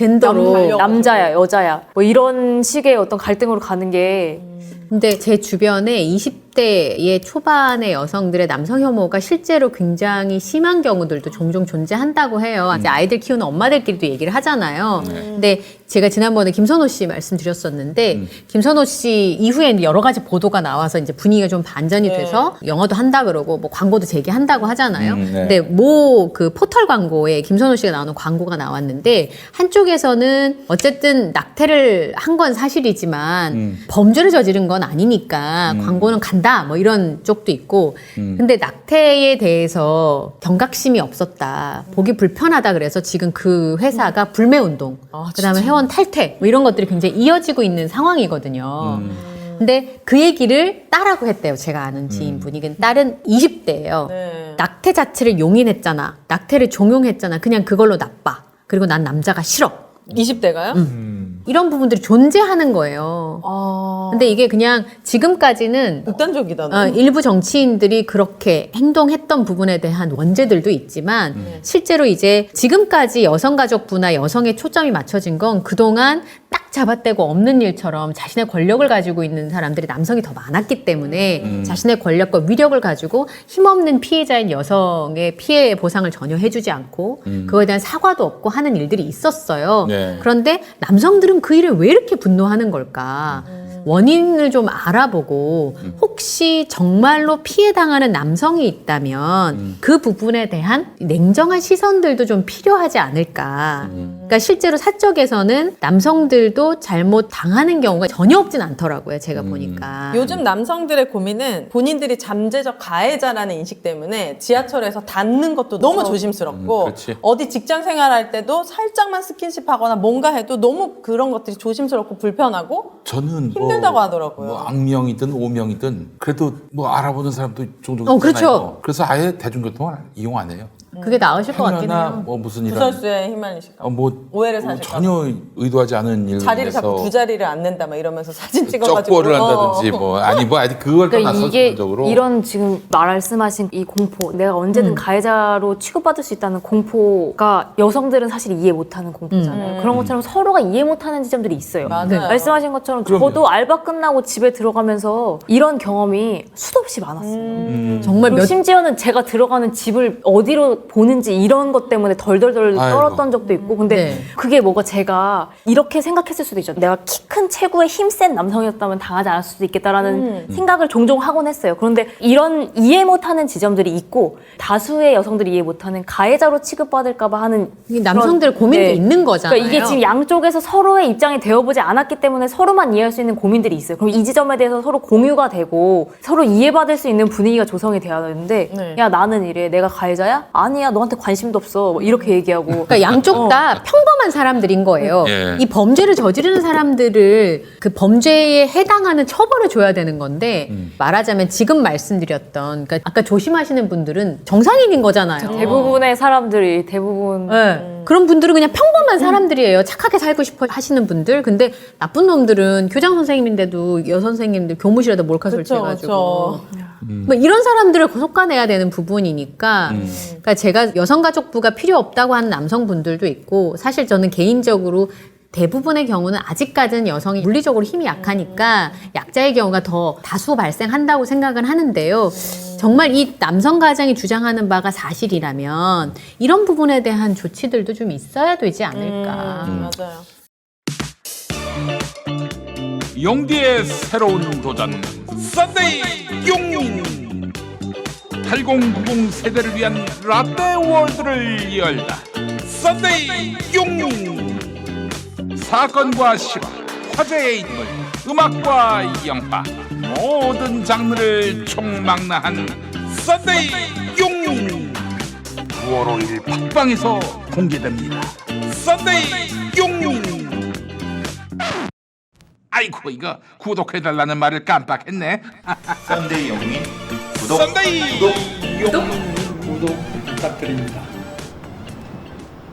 남자야 여자야 뭐 이런 식의 어떤 갈등으로 가는 게 근데 제 주변에 20대의 초반의 여성들의 남성 혐오가 실제로 굉장히 심한 경우들도 종종 존재한다고 해요. 아직 아이들 키우는 엄마들끼리도 얘기를 하잖아요. 근데 제가 지난번에 김선호 씨 말씀드렸었는데 김선호 씨 이후에 여러 가지 보도가 나와서 이제 분위기가 좀 반전이 돼서 영어도 한다 그러고 뭐 광고도 재개한다고 하잖아요. 근데 모 그 포털 광고에 김선호 씨가 나오는 광고가 나왔는데 한쪽에서는 어쨌든 낙태를 한 건 사실이지만 범죄를 저지른 건 아니니까 광고는 간다 뭐 이런 쪽도 있고 근데 낙태에 대해서 경각심이 없었다 보기 불편하다 그래서 지금 그 회사가 불매운동 그다음에 회원 탈퇴 뭐 이런 것들이 굉장히 이어지고 있는 상황이거든요. 근데 그 얘기를 딸하고 했대요. 제가 아는 지인분이. 딸은 20대예요. 낙태 자체를 용인했잖아. 낙태를 종용했잖아. 그냥 그걸로 나빠. 그리고 난 남자가 싫어. 20대가요? 이런 부분들이 존재하는 거예요. 근데 이게 그냥 지금까지는 극단적이다. 일부 정치인들이 그렇게 행동했던 부분에 대한 원죄들도 있지만 실제로 이제 지금까지 여성가족부나 여성의 초점이 맞춰진 건 그동안 딱 잡아떼고 없는 일처럼 자신의 권력을 가지고 있는 사람들이 남성이 더 많았기 때문에 자신의 권력과 위력을 가지고 힘없는 피해자인 여성의 피해 보상을 전혀 해주지 않고 그거에 대한 사과도 없고 하는 일들이 있었어요. 네. 그런데 남성들은 그 일에 왜 이렇게 분노하는 걸까? 원인을 좀 알아보고 혹시 정말로 피해당하는 남성이 있다면 그 부분에 대한 냉정한 시선들도 좀 필요하지 않을까. 그러니까 실제로 사적에서는 남성들도 잘못 당하는 경우가 전혀 없진 않더라고요. 제가 보니까. 요즘 남성들의 고민은 본인들이 잠재적 가해자라는 인식 때문에 지하철에서 닿는 것도 너무 조심스럽고 그렇지. 어디 직장 생활할 때도 살짝만 스킨십하거나 뭔가 해도 너무 그런 것들이 조심스럽고 불편하고 저는 힘들다고 하더라고요. 뭐 악명이든 오명이든 그래도 뭐 알아보는 사람도 종종 있잖아요. 그렇죠. 그래서 아예 대중교통을 이용 안 해요. 그게 나으실 것 같긴 하나 해요. 뭐 무슨 일은 구설수에 휘말리실까 뭐 오해를 사실까 전혀 의도하지 않은 일에서 자리를 자꾸 두 자리를 앉는다 막 이러면서 사진 찍어가지고 쩍보를 한다든지 뭐 아니 뭐 아직 그걸 그러니까 떠나서 이게 기본적으로 이런 지금 말씀하신 이 공포 내가 언제든 가해자로 취급받을 수 있다는 공포가 여성들은 사실 이해 못하는 공포잖아요. 그런 것처럼 서로가 이해 못하는 지점들이 있어요. 맞아요. 말씀하신 것처럼 저도 알바 끝나고 집에 들어가면서 이런 경험이 수도 없이 많았어요. 정말 그리고 심지어는 제가 들어가는 집을 어디로 보는지 이런 것 때문에 덜덜덜 아이고. 떨었던 적도 있고 근데 네. 그게 뭐가 제가 이렇게 생각했을 수도 있죠. 내가 키 큰 체구의 힘센 남성이었다면 당하지 않을 수도 있겠다라는 생각을 종종 하곤 했어요. 그런데 이런 이해 못하는 지점들이 있고 다수의 여성들이 이해 못하는 가해자로 취급받을까 봐 하는 남성들 그런- 고민도 네. 있는 거잖아요. 그러니까 이게 지금 양쪽에서 서로의 입장이 되어보지 않았기 때문에 서로만 이해할 수 있는 고민들이 있어요. 그럼 이 지점에 대해서 서로 공유가 되고 서로 이해받을 수 있는 분위기가 조성이 돼야 되는데 네. 야 나는 이래 내가 가해자야? 아니야 너한테 관심도 없어 뭐 이렇게 얘기하고 그러니까 양쪽 다 평범한 사람들인 거예요. 예. 이 범죄를 저지르는 사람들을 그 범죄에 해당하는 처벌을 줘야 되는 건데 말하자면 지금 말씀드렸던 그러니까 아까 조심하시는 분들은 정상인인 거잖아요. 대부분의 사람들이 대부분 네. 그런 분들은 그냥 평범한 사람들이에요. 착하게 살고 싶어 하시는 분들. 근데 나쁜 놈들은 교장 선생님인데도 여선생님들 교무실에다 몰카 설치해가지고 뭐 이런 사람들을 속아내야 되는 부분이니까 그러니까 제가 여성가족부가 필요 없다고 하는 남성분들도 있고 사실 저는 개인적으로 대부분의 경우는 아직까지는 여성이 물리적으로 힘이 약하니까 약자의 경우가 더 다수 발생한다고 생각은 하는데요. 정말 이 남성 가장이 주장하는 바가 사실이라면 이런 부분에 대한 조치들도 좀 있어야 되지 않을까. 맞아요. 용디의 새로운 도전 썬데이 용인 8090 세대를 위한 라떼 월드를 열다. 썬데이 용인 사건과 실화, 화제의 인물, 음악과 영화 모든 장르를 총망라한 썬데이 용인 9월 5일 팟빵에서 공개됩니다. 썬데이 용인. 아이고 이거 구독해달라는 말을 깜빡했네. 썬데이 영민 구독 썬데이 구독 부탁드립니다.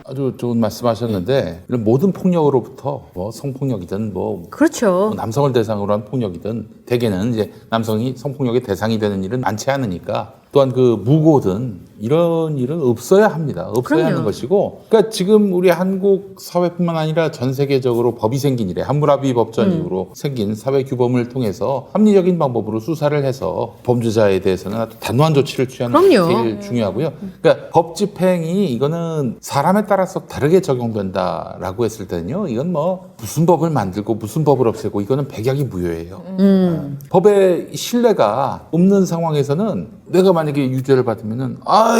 아주 좋은 말씀하셨는데 이런 모든 폭력으로부터 뭐 성폭력이든 뭐 그렇죠. 남성을 대상으로 한 폭력이든 대개는 이제 남성이 성폭력의 대상이 되는 일은 많지 않으니까 또한 그 무고든 이런 일은 없어야 합니다. 없어야 그럼요. 하는 것이고 그러니까 지금 우리 한국 사회뿐만 아니라 전 세계적으로 법이 생긴 이래 함무라비 법전 이후로 생긴 사회 규범을 통해서 합리적인 방법으로 수사를 해서 범죄자에 대해서는 아주 단호한 조치를 취하는 게 그럼요. 제일 중요하고요. 그러니까 법 집행이 이거는 사람에 따라서 다르게 적용된다라고 했을 때는요. 이건 뭐 무슨 법을 만들고 무슨 법을 없애고 이거는 백약이 무효예요. 법의 신뢰가 없는 상황에서는 내가 만약에 유죄를 받으면은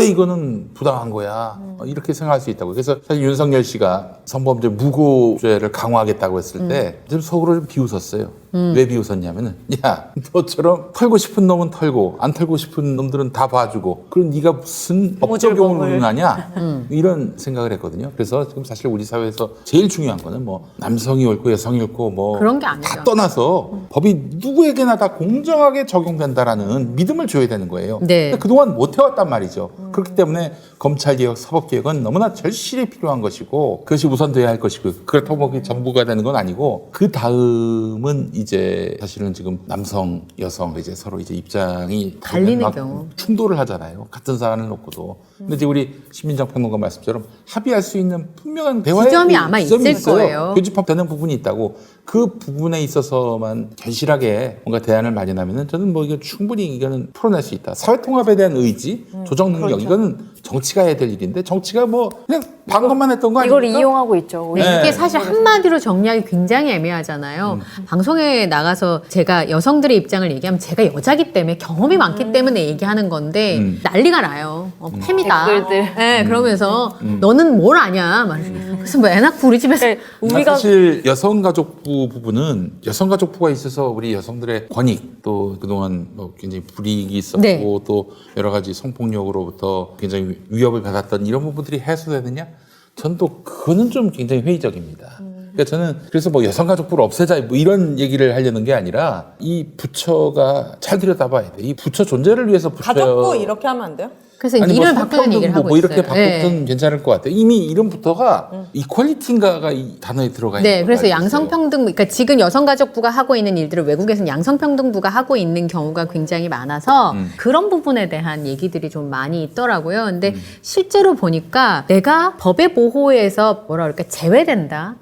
이거는 부당한 거야 이렇게 생각할 수 있다고. 그래서 사실 윤석열 씨가 성범죄 무고죄를 강화하겠다고 했을 때 좀 속으로 좀 비웃었어요. 왜 비웃었냐면은 야 너처럼 털고 싶은 놈은 털고 안 털고 싶은 놈들은 다 봐주고 그럼 네가 무슨 법 적용을 응하냐 이런 생각을 했거든요. 그래서 지금 사실 우리 사회에서 제일 중요한 거는 뭐 남성이 옳고 여성이 옳고 뭐 그런 게 아니죠. 다 떠나서 법이 누구에게나 다 공정하게 적용된다라는 믿음을 줘야 되는 거예요. 네. 근데 그동안 못 해왔단 말이죠. 그렇기 때문에 검찰개혁, 사법개혁은 너무나 절실히 필요한 것이고 그것이 우선돼야 할 것이고 그렇다고 뭐 그게 전부가 되는 건 아니고 그 다음은 이제 사실은 지금 남성, 여성 이제 서로 이제 입장이 갈리는 막 경우. 충돌을 하잖아요. 같은 사안을 놓고도. 근데 이제 우리 신민정 평론가 말씀처럼 합의할 수 있는 분명한 대화의 지점이 아마 지점이 있을 있어요. 거예요. 교집합되는 부분이 있다고. 그 부분에 있어서만 견실하게 뭔가 대안을 마련하면은 저는 뭐 이거 충분히 이거는 풀어낼 수 있다. 사회 통합에 대한 의지, 조정 능력 이거는 정치가 해야 될 일인데 정치가 뭐 그냥 방금만 했던 거 아닙니까? 이걸 이용하고 있죠. 우리. 네. 이게 사실 한마디로 정리하기 굉장히 애매하잖아요. 방송에 나가서 제가 여성들의 입장을 얘기하면 제가 여자기 때문에 경험이 많기 때문에 얘기하는 건데 난리가 나요. 팸이다. 댓글들. 네, 그러면서 너는 뭘 아냐. 막 그래서 뭐 애 낳고 우리 집에서 우리가 사실 여성가족부 부분은 여성가족부가 있어서 우리 여성들의 권익 또 그동안 뭐 굉장히 불이익이 있었고 네. 또 여러 가지 성폭력으로부터 굉장히 위협을 받았던 이런 부분들이 해소되느냐? 전 또 그거는 좀 굉장히 회의적입니다. 그러니까 저는 그래서 뭐 여성가족부를 없애자 뭐 이런 얘기를 하려는 게 아니라 이 부처가 잘 들여다봐야 돼. 이 부처 존재를 위해서 부처 가족부 이렇게 하면 안 돼요? 그래서 아니 뭐 이름을 바꾸는 얘기를 하고 뭐 있어요. 이렇게 바꾸든 네. 괜찮을 것 같아요. 이미 이름부터가 이퀄리티인가가 이 단어에 들어가 있는 네, 걸로 그래서 알고 있어요. 양성평등, 그러니까 지금 여성가족부가 하고 있는 일들을 외국에서는 양성평등부가 하고 있는 경우가 굉장히 많아서 그런 부분에 대한 얘기들이 좀 많이 있더라고요. 근데 실제로 보니까 내가 법의 보호에서 뭐라 그럴까 제외된다.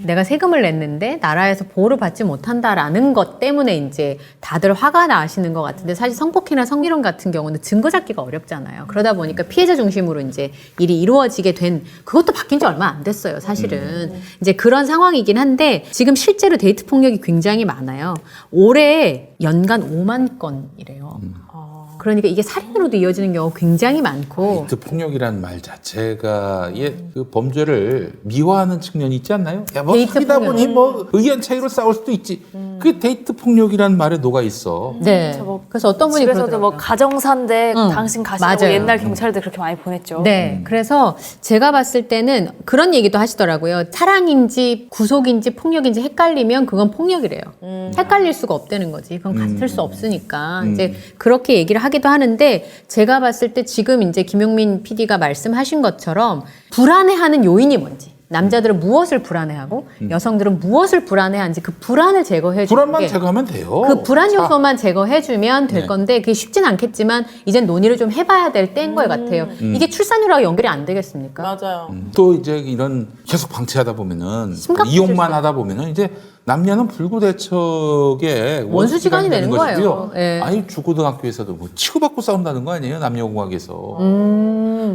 내가 세금을 냈는데 나라에서 보호를 받지 못한다라는 것 때문에 이제 다들 화가 나시는 것 같은데 사실 성폭행이나 성희롱 같은 경우는 증거 잡기가 어렵잖아요. 그러다 보니까 피해자 중심으로 이제 일이 이루어지게 된 그것도 바뀐 지 얼마 안 됐어요. 사실은 이제 그런 상황이긴 한데 지금 실제로 데이트 폭력이 굉장히 많아요. 올해 연간 5만 건이래요. 그러니까 이게 살인으로도 이어지는 경우가 굉장히 많고 데이트 폭력이라는 말 자체가 그 범죄를 미화하는 측면이 있지 않나요? 야, 뭐 데이트 사귀다 폭력. 보니 뭐 의견 차이로 싸울 수도 있지. 그게 데이트 폭력이라는 말에 녹아 있어. 네. 그래서 어떤 분이 집에서도 그러더라고요. 뭐 가정사인데 당신 가시라고 맞아요. 옛날 경찰들 그렇게 많이 보냈죠. 네. 그래서 제가 봤을 때는 그런 얘기도 하시더라고요. 사랑인지 구속인지 폭력인지 헷갈리면 그건 폭력이래요. 헷갈릴 수가 없다는 거지. 그건 같을 수 없으니까. 이제 그렇게 얘기를 하기도 하는데 제가 봤을 때 지금 이제 김용민 PD가 말씀하신 것처럼 불안해하는 요인이 뭔지. 남자들은 무엇을 불안해하고 여성들은 무엇을 불안해하는지 그 불안을 제거해 주는 불안만 게 제거하면 돼요. 그 불안 요소만 제거해주면 될 네. 건데 그게 쉽진 않겠지만 이젠 논의를 좀 해봐야 될 때인 것 같아요. 이게 출산율하고 연결이 안 되겠습니까? 맞아요. 또 이제 이런 계속 방치하다 보면은 심각해질 이용만 수 하다 보면은 이제 남녀는 불구대척의 원수지간이 되는 거예요. 예. 아니 중고등학교에서도 뭐 치고받고 싸운다는 거 아니에요? 남녀공학에서.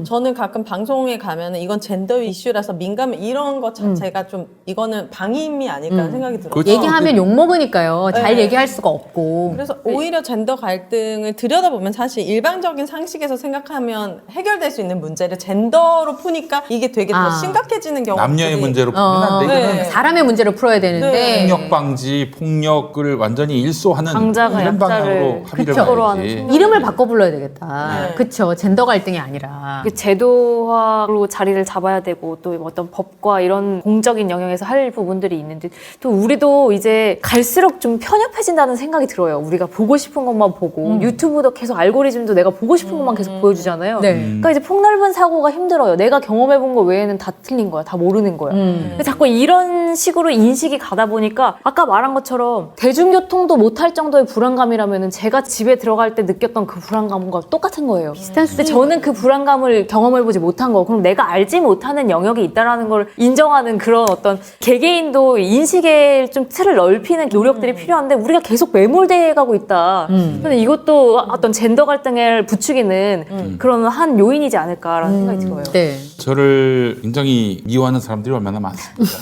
저는 가끔 방송에 가면은 이건 젠더 이슈라서 민감 이런 것 자체가 좀 이거는 방임이 아닐까 생각이 들어요. 그렇죠. 얘기하면 욕 먹으니까요. 잘 네. 얘기할 수가 없고. 그래서 오히려 젠더 갈등을 들여다보면 사실 일반적인 상식에서 생각하면 해결될 수 있는 문제를 젠더로 푸니까 이게 되게 더 심각해지는 경우가 남녀의 문제로 보면 안 돼. 이거는 네. 사람의 문제로 풀어야 되는데 네. 폭력 방지, 폭력을 완전히 일소하는 강자가 이런 방향으로 약자를 합의를 그쪽으로 봐야지. 하는 이름을 바꿔 불러야 되겠다. 네. 그쵸. 젠더 갈등이 아니라. 그 제도화로 자리를 잡아야 되고 또 어떤 법과 이런 공적인 영역에서 할 부분들이 있는데 또 우리도 이제 갈수록 좀 편협해진다는 생각이 들어요. 우리가 보고 싶은 것만 보고 유튜브도 계속 알고리즘도 내가 보고 싶은 것만 계속 보여주잖아요. 네. 그러니까 이제 폭넓은 사고가 힘들어요. 내가 경험해본 거 외에는 다 틀린 거야. 다 모르는 거야. 근데 자꾸 이런 식으로 인식이 가다 보니까 아까 말한 것처럼 대중교통도 못할 정도의 불안감이라면 제가 집에 들어갈 때 느꼈던 그 불안감과 똑같은 거예요. 비슷한 근데 저는 그 불안감을 경험해보지 못한 거. 그럼 내가 알지 못하는 영역이 있다라는 걸 인정하는 그런 어떤 개개인도 인식의 좀 틀을 넓히는 노력들이 필요한데 우리가 계속 매몰돼 가고 있다. 근데 이것도 어떤 젠더 갈등을 부추기는 그런 한 요인이지 않을까라는 생각이 들어요. 네. 저를 굉장히 미워하는 사람들이 얼마나 많습니다.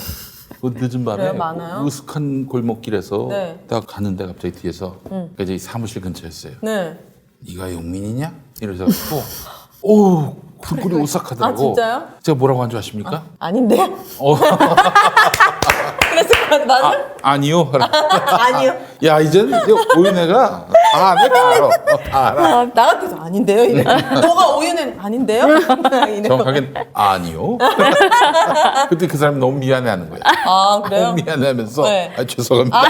그 늦은 밤에 그래요? 많아요? 으슥한 골목길에서 네. 딱 가는데 갑자기 뒤에서 그러니까 이제 사무실 근처였어요. 네. 네가 용민이냐? 이러셔가지고 오 등골이 오싹하더라고. 아 진짜요? 제가 뭐라고 한 줄 아십니까? 아닌데요? 어. 그래서 나는 아니요. 아니요. 야 이제는 오윤혜가 다 안해 다 알아. 다 알아. 나 같아서 아닌데요? 이래. 너가 오윤은 아닌데요? 이래. 정확하게 아니요. 근데 그 사람이 너무 미안해하는 거야. 아 그래요? 너무 미안해하면서 네. 아, 죄송합니다.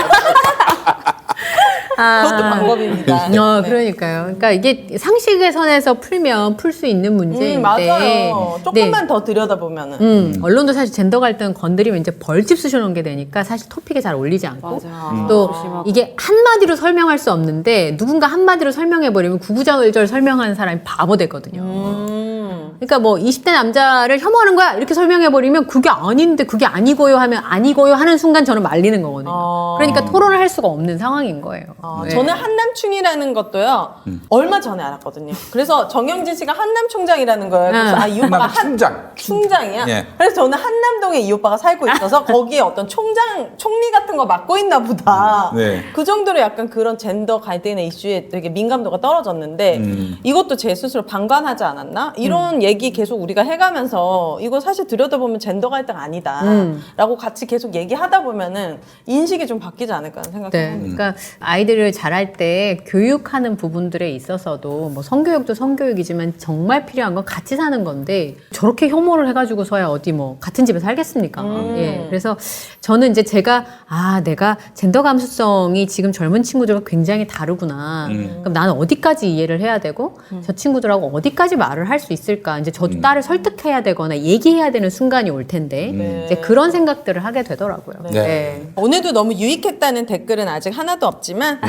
그것도 방법입니다. 네. 그러니까요. 그러니까 이게 상식의 선에서 풀면 풀 수 있는 문제인데. 맞아요. 조금만 네. 더 들여다보면은. 언론도 사실 젠더 갈등 건드리면 이제 벌집 쑤셔놓은 게 되니까 사실 토픽에 잘 어울리지 않고 또 이게 한마디로 설명할 수 없는데 누군가 한마디로 설명해버리면 구구절절 설명하는 사람이 바보 되거든요. 그러니까 뭐 20대 남자를 혐오하는 거야 이렇게 설명해버리면 그게 아닌데 그게 아니고요 하면 아니고요 하는 순간 저는 말리는 거거든요. 그러니까 토론을 할 수가 없는 상황인 거예요. 네. 저는 한남충이라는 것도요 얼마 전에 알았거든요. 그래서 정영진 씨가 한남총장이라는 거예요. 그래서 아, 이 오빠가 충장. 충장이야. 예. 그래서 저는 한남동에 이 오빠가 살고 있어서 거기에 어떤 총리 같은 거 맡고 있나 보다. 네. 그 정도로 약간 그런 젠더 갈등의 이슈에 되게 민감도가 떨어졌는데 이것도 제 스스로 방관하지 않았나? 이런 얘기 계속 우리가 해가면서 이거 사실 들여다보면 젠더 갈등 아니다 라고 같이 계속 얘기하다 보면은 인식이 좀 바뀌지 않을까 하는 생각이 네. 듭니다. 그러니까 아이들을 자랄 때 교육하는 부분들에 있어서도 뭐 성교육도 성교육이지만 정말 필요한 건 같이 사는 건데 저렇게 혐오를 해가지고서야 어디 뭐 같은 집에 살겠습니까? 예. 그래서 저는 이제 제가 내가 젠더 감수성이 지금 젊은 친구들과 굉장히 다르구나. 그럼 나는 어디까지 이해를 해야 되고 저 친구들하고 어디까지 말을 할 수 있을까? 이제 저도 딸을 설득해야 되거나 얘기해야 되는 순간이 올 텐데 이제 그런 생각들을 하게 되더라고요. 네. 오늘도 너무 유익했다는 댓글은 아직 하나도 없지만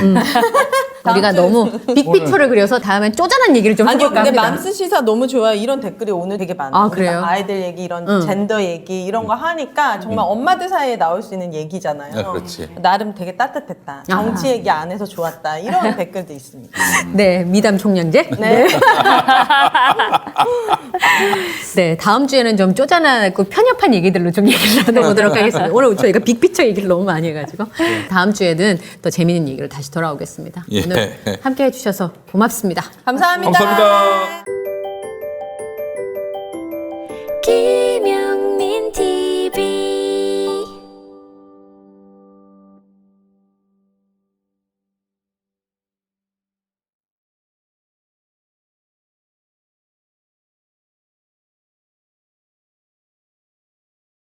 우리가 너무 빅피처를 그려서 다음엔 쪼잔한 얘기를 좀 아니요, 해볼까 근데 합니다. 맘스 시사 너무 좋아요. 이런 댓글이 오늘 되게 많아요. 아, 우리가 그래요? 아이들 얘기, 이런 젠더 얘기 이런 거 하니까 정말 엄마들 사이에 나올 수 있는 얘기잖아요. 네, 그렇지. 나름 되게 따뜻했다. 정치 얘기 안 해서 좋았다. 이런 댓글도 있습니다. 네, 미담 총량제. 네. 네, 다음 주에는 좀 쪼잔하고 편협한 얘기들로 좀 얘기를 나눠보도록 하겠습니다. 오늘 저희가 빅피처 얘기를 너무 많이 해가지고 다음 주에는 또 재미있는 얘기로 다시 돌아오겠습니다. 예. 오늘 함께 해주셔서 고맙습니다. 감사합니다. 감사합니다. 기